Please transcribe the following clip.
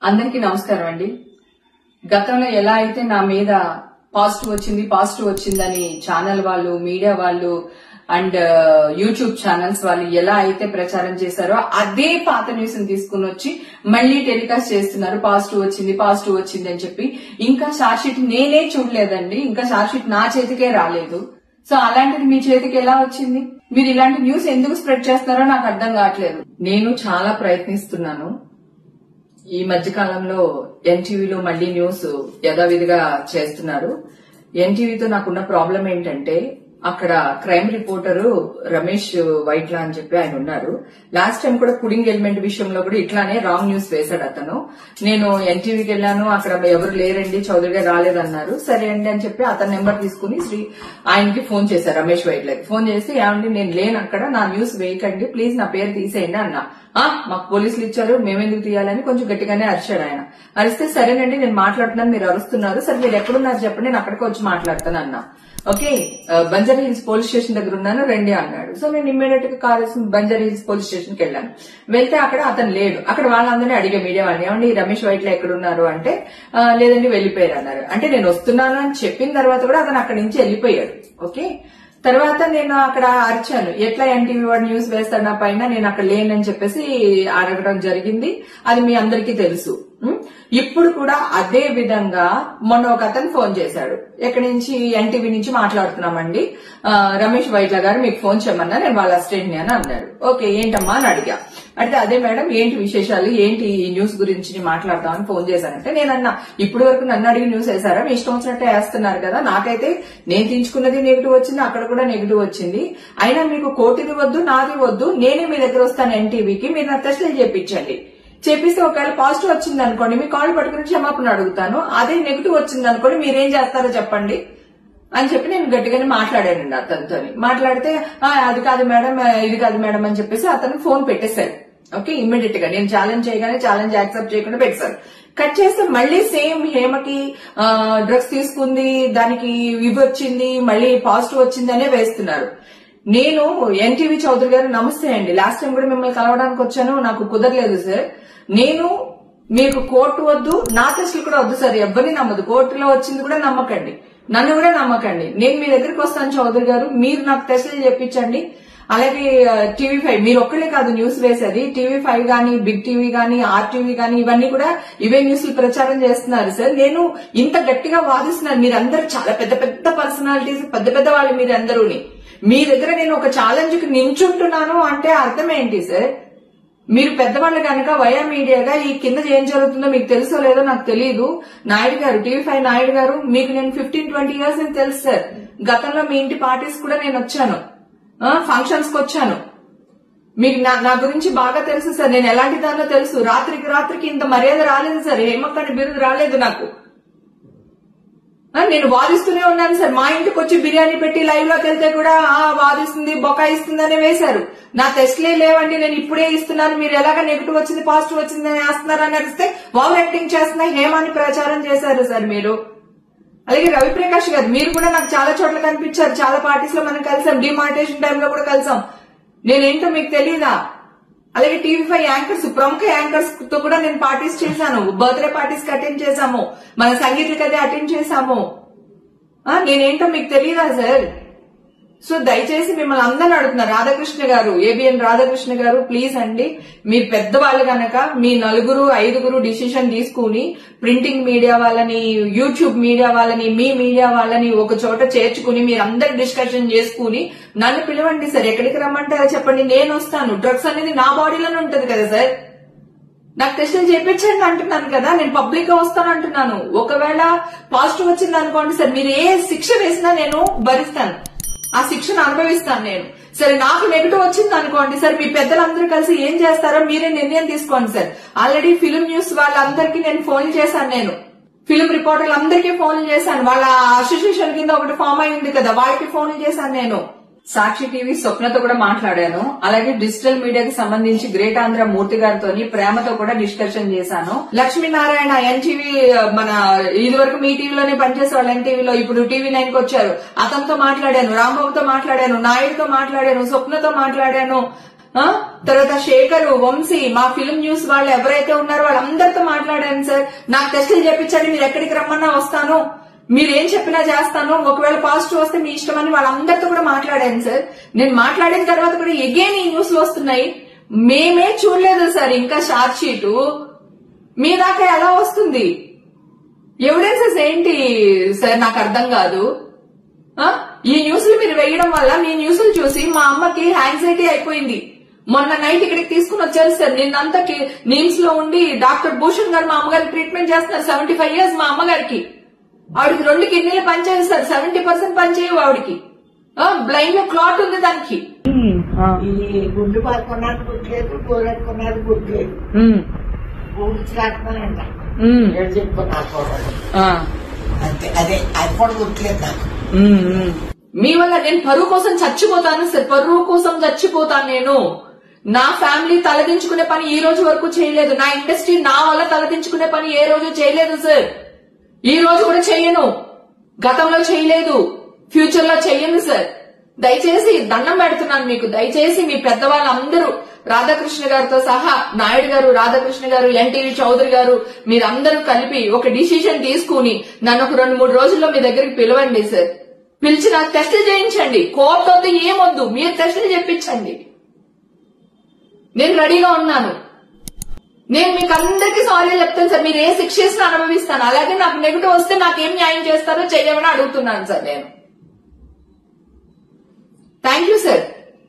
అందరికీ నమస్కారం అండి. గతంలో ఎలా అయితే నా మీద పాజిటివ్ వచ్చిందని ఛానల్ వాళ్ళు, మీడియా వాళ్ళు అండ్ యూట్యూబ్ ఛానల్స్ వాళ్ళు ఎలా అయితే ప్రచారం చేశారో అదే పాత న్యూస్ ని తీసుకుని వచ్చి మళ్లీ టెలికాస్ట్ చేస్తున్నారు. పాజిటివ్ వచ్చింది అని చెప్పి. ఇంకా చార్జ్షీట్ నేనే చూడలేదండి. ఇంకా చార్జ్షీట్ నా చేతికే రాలేదు. సో అలాంటిది మీ చేతికి ఎలా వచ్చింది? మీరు ఇలాంటి న్యూస్ ఎందుకు స్ప్రెడ్ చేస్తున్నారో నాకు అర్థం కావట్లేదు. నేను చాలా ప్రయత్నిస్తున్నాను. ఈ మధ్య కాలంలో ఎన్టీవీలో మళ్లీ న్యూస్ యథావిధిగా చేస్తున్నారు. ఎన్టీవీతో నాకున్న ప్రాబ్లం ఏంటంటే అక్కడ క్రైమ్ రిపోర్టరు రమేష్ వైట్లా అని చెప్పి ఆయన ఉన్నారు. లాస్ట్ టైం కూడా పుడింగ్ ఎలిమెంట్ విషయంలో కూడా ఇట్లానే రాంగ్ న్యూస్ వేశాడు అతను. నేను ఎన్టీవీకి వెళ్ళాను, అక్కడ ఎవరు లేరండి, చౌదరి గారు రాలేదన్నారు. సరే అండి అని చెప్పి అతని నెంబర్ తీసుకుని ఆయనకి ఫోన్ చేశారు, రమేష్ వైట్లకి ఫోన్ చేసి, ఏమండి నేను లేను అక్కడ, నా న్యూస్ వేయకండి ప్లీజ్, నా పేరు తీసేయండి అన్నా. మాకు పోలీసులు ఇచ్చారు, మేమెందుకు తీయాలని కొంచెం గట్టిగానే అరిచాడు ఆయన. అరిస్తే సరేనండి నేను మాట్లాడుతున్నాను, మీరు అరుస్తున్నారు, సరే మీరు ఎక్కడున్నారు చెప్పండి, నేను అక్కడికి వచ్చి మాట్లాడతాను అన్నా. Okay, Banjara hills police station దగ్గర ఉన్నాను రండి అన్నాడు. సో నేను ఇమ్మీడియట్ గా car Banjara hills police station కి వెళ్ళాను. వెళ్తే అక్కడ అతను లేడు. అక్కడ వాళ్ళందరినీ అడిగే మీడియా వాళ్ళని, ఏమండి రమేష్ వైట్ల ఎక్కడున్నారు అంటే లేదండి వెళ్లిపోయారు అన్నారు. అంటే నేను వస్తున్నాను అని చెప్పిన తర్వాత కూడా అతను అక్కడి నుంచి వెళ్లిపోయాడు. ఓకే, తర్వాత నేను అక్కడ అరిచాను, ఎట్లా ఎన్టీవీ వాడు న్యూస్ వేస్తాడు నా పైన, నేను అక్కడ లేనని చెప్పేసి అడగడం జరిగింది. అది మీ అందరికీ తెలుసు. ఇప్పుడు కూడా అదే విధంగా మొన్న ఒక అతను ఫోన్ చేశాడు, ఎక్కడి నుంచి, ఎన్టీవీ నుంచి మాట్లాడుతున్నామండి, రమేష్ వైట్ల గారు మీకు ఫోన్ చేయమన్నా, నేను వాళ్ళ అసిస్టెంట్ ని అని అన్నాడు. ఓకే ఏంటమ్మా అని అడిగా. అంటే అదే మేడం ఏంటి విశేషాలు, ఏంటి ఈ న్యూస్ గురించి మాట్లాడదామని ఫోన్ చేశానంటే నేనన్నా, ఇప్పుడు వరకు నన్ను అడిగి న్యూస్ వేశారా, మీ ఇష్టం వచ్చినట్టే వేస్తున్నారు కదా, నాకైతే నేను తీయించుకున్నది నెగిటివ్ వచ్చింది, అక్కడ కూడా నెగిటివ్ వచ్చింది, అయినా మీకు కోటిది వద్దు నాది వద్దు, నేనే మీ దగ్గర వస్తాను ఎన్టీవీకి, మీరు నా టెస్టులు చేయించండి, చేపిస్తే ఒకవేళ పాజిటివ్ వచ్చింది అనుకోండి మీ కాల్ పట్టుకుని క్షమాపణ అడుగుతాను, అదే నెగిటివ్ వచ్చింది అనుకోండి మీరేం చేస్తారో చెప్పండి అని చెప్పి నేను గట్టిగానే మాట్లాడానండి అతనితో. మాట్లాడితే అది కాదు మేడం, ఇది కాదు మేడం అని చెప్పేసి అతను ఫోన్ పెట్టేశారు. ఓకే, ఇమ్మీడియట్ గా నేను ఛాలెంజ్ చేయగానే ఛాలెంజ్ యాక్సెప్ట్ చేయకుండా పెట్టేశారు. కట్ చేస్తే మళ్లీ సేమ్ హేమకి డ్రగ్స్ తీసుకుంది, దానికి ఇవి వచ్చింది, మళ్లీ పాజిటివ్ వచ్చింది అనే వేస్తున్నారు. నేను ఎన్టీవీ చౌదరి గారు నమస్తే అండి, లాస్ట్ టైం కూడా మిమ్మల్ని కలవడానికి వచ్చాను, నాకు కుదరలేదు సార్, నేను మీకు కోర్టు వద్దు, నా టెస్టులు కూడా వద్దు సార్, ఎవరిని నమ్మదు, కోర్టులో వచ్చింది కూడా నమ్మకండి, నన్ను కూడా నమ్మకండి, నేను మీ దగ్గరికి వస్తాను చౌదరి గారు, మీరు నాకు టెస్టులు చెప్పించండి. అలాగే టీవీ5 మీరు ఒక్కళ్ళే కాదు న్యూస్ వేసేది, టీవీ5 గానీ, బిగ్ టీవీ గానీ, ఆర్టీవీ గానీ ఇవన్నీ కూడా ఇవే న్యూస్లు ప్రచారం చేస్తున్నారు సార్. నేను ఇంత గట్టిగా వాదిస్తున్నాను, మీరందరూ చాలా పెద్ద పెద్ద పర్సనాలిటీస్, పెద్ద పెద్ద వాళ్ళు మీరందరూని, మీ దగ్గర నేను ఒక ఛాలెంజ్ కి నించుంటున్నాను అంటే అర్థం ఏంటి సార్? మీరు పెద్దవాళ్ళు కనుక వయా మీడియాగా ఈ కింద ఏం జరుగుతుందో మీకు తెలుసో లేదో నాకు తెలియదు. నాయుడు గారు, టీవీ5 నాయుడు గారు, మీకు నేను 15-20 ఇయర్స్ అని తెలుసు సార్. గతంలో మీ ఇంటి పార్టీస్ కూడా నేను వచ్చాను, ఫంక్షన్స్ కి వచ్చాను, మీకు నా గురించి బాగా తెలుసు సార్, నేను ఎలాంటి దానిలో తెలుసు. రాత్రికి ఇంత మర్యాద రాలేదు సార్, హేమక్కని బిరుదు రాలేదు నాకు. నేను వాదిస్తూనే ఉన్నాను సార్, మా ఇంటికి వచ్చి బిర్యానీ పెట్టి లైవ్ లోకి వెళ్తే కూడా వాదిస్తుంది, బొకాయిస్తుంది అని వేశారు. నా టెస్ట్లే లేవండి, నేను ఇప్పుడే ఇస్తున్నాను, మీరు ఎలాగ నెగిటివ్ వచ్చింది పాజిటివ్ వచ్చింది అని వేస్తున్నారని అడిగితే ఓవర్ యాక్టింగ్ చేస్తున్నా హేమాని ప్రచారం చేశారు సార్ మీరు. అలాగే రవిప్రకాష్ గారు, మీరు కూడా నాకు చాలా చోట్ల కనిపించారు, చాలా పార్టీస్ లో మనం కలిసాం, డిమానిటేషన్ టైంలో కూడా కలిసాం, నేనేంటో మీకు తెలియదా? అలాగే టీవీ5 యాంకర్స్, ప్రముఖ యాంకర్స్ తో కూడా నేను పార్టీస్ చేశాను, బర్త్డే పార్టీస్ కి అటెండ్ చేశాము, మన సంగీతకి అదే అటెండ్ చేశాము, నేనేంటో మీకు తెలియదా సార్? సో దయచేసి మిమ్మల్ని అందరిని అడుగుతున్నారు, రాధాకృష్ణ గారు, ఏబిఎన్ రాధాకృష్ణ గారు, ప్లీజ్ అండి, మీరు పెద్దవాళ్ళు కనుక మీ 4-5 డిసిషన్ తీసుకుని ప్రింటింగ్ మీడియా వాళ్ళని, యూట్యూబ్ మీడియా వాళ్ళని, మీ మీడియా వాళ్ళని ఒక చోట చేర్చుకుని మీరందరూ డిస్కషన్ చేసుకుని నన్ను పిలవండి సార్, ఎక్కడికి రమ్మంటారో చెప్పండి, నేను వస్తాను. డ్రగ్స్ అనేది నా బాడీలోనే ఉంటది కదా సార్, నాకు టెస్టులు చేయించండి అంటున్నాను కదా, నేను పబ్లిక్ గా వస్తాను అంటున్నాను. ఒకవేళ పాజిటివ్ వచ్చింది అనుకోండి సార్, మీరు ఏ శిక్ష వేసినా నేను భరిస్తాను, ఆ శిక్షను అనుభవిస్తాను నేను. సరే నాకు నెగిటివ్ వచ్చింది అనుకోండి సార్, మీ పెద్దలందరూ కలిసి ఏం చేస్తారో మీరే నిర్ణయం తీసుకోండి సార్. ఆల్రెడీ ఫిలిం న్యూస్ వాళ్ళందరికీ నేను ఫోన్ చేశాను, నేను ఫిలిం రిపోర్టర్లందరికీ ఫోన్లు చేశాను, వాళ్ళ అసోసియేషన్ కింద ఒకటి ఫామ్ అయి ఉంది కదా, వాళ్ళకి ఫోన్లు చేశాను నేను. సాక్షి టీవీ స్వప్నతో కూడా మాట్లాడాను. అలాగే డిజిటల్ మీడియాకి సంబంధించి గ్రేట్ ఆంధ్ర మూర్తి గారితో ప్రేమతో కూడా డిస్కషన్ చేశాను. లక్ష్మీనారాయణ ఎన్టీవీ, మన ఇది వరకు మీ టీవీలోనే పనిచేసే వాళ్ళు ఎన్టీవీలో, ఇప్పుడు టీవీ9 కి వచ్చారు, అతనితో మాట్లాడాను, రాంబాబుతో మాట్లాడాను, నాయుడుతో మాట్లాడాను, స్వప్నతో మాట్లాడాను, తర్వాత శేఖర్, వంశీ, మా ఫిల్మ్ న్యూస్ వాళ్ళు ఎవరైతే ఉన్నారో వాళ్ళందరితో మాట్లాడాను. మాట్లాడాను సార్. నాకు టెస్టులు చేయించండి, మీరు ఎక్కడికి రమ్మన్నా వస్తాను, మీరు ఏం చెప్పినా చేస్తాను, ఒకవేళ పాజిటివ్ వస్తే మీ ఇష్టం అని వాళ్ళందరితో కూడా మాట్లాడాను సార్. నేను మాట్లాడిన తర్వాత కూడా ఎగైన్ ఈ న్యూస్లు వస్తున్నాయి. మేమే చూడలేదు సార్ ఇంకా షార్ట్ షీటు, మీ దాకా ఎలా వస్తుంది? ఎవిడెన్సెస్ ఏంటి సార్ నాకు అర్థం కాదు. ఈ న్యూస్లు మీరు వేయడం వల్ల మీ న్యూస్లు చూసి మా అమ్మకి యాంగ్జైటీ అయిపోయింది. మొన్న నైట్ ఇక్కడికి తీసుకుని వచ్చారు సార్. నిన్నంతా నిమ్స్ లో ఉండి డాక్టర్ భూషణ్ గారు మా అమ్మగారికి ట్రీట్మెంట్ చేస్తున్నారు. 75 years మా అమ్మగారికి. ఆవిడకి 2 కిడ్నీలు పనిచేయవు సార్, 70% పనిచేయవు ఆవిడకి. బ్లైండ్ లో క్లాట్ ఉంది దానికి. ఈ గుడ్డు పడుకున్నది గుడ్లేదు, కూరెట్టుకున్నది గుడ్లేదు, ఊడ్చిరాకపోయినా అంతే. అదే అది కూడా గుర్తులేదు నాకు. మీ వల్ల నేను పరువు కోసం చచ్చిపోతాను సార్, పరువు కోసం చచ్చిపోతాను నేను. నా ఫ్యామిలీ తలదించుకునే పని ఈ రోజు వరకు చేయలేదు. నా ఇండస్ట్రీ నా వల్ల తలదించుకునే పని ఏ రోజు చేయలేదు సార్. ఈ రోజు కూడా చెయ్యను, గతంలో చేయలేదు, ఫ్యూచర్ లో చెయ్యను సార్. దయచేసి దండం పెడుతున్నాను మీకు. దయచేసి మీ పెద్దవాళ్ళందరూ రాధాకృష్ణ గారితో సహా, నాయుడు గారు, రాధాకృష్ణ గారు, ఎన్టీవీ చౌదరి గారు, మీరందరూ కలిపి ఒక డిసిషన్ తీసుకుని నన్ను ఒక 2-3 రోజుల్లో మీ దగ్గరికి పిలవండి సార్. పిలిచి నాకు టెస్టులు చేయించండి. కోర్టు వద్దు, ఏమొద్దు, మీరు టెస్టులు చేయించండి. నేను రెడీగా ఉన్నాను. నేను మీకు అందరికీ సారీ చెప్తాను సార్. మీరు ఏ శిక్ష ఇచ్చినా అనుభవిస్తాను. అలాగే నాకు నెగిటివ్ వస్తే నాకేం న్యాయం చేస్తారో చెయ్యమని అడుగుతున్నాను సార్ నేను. Thank you sir.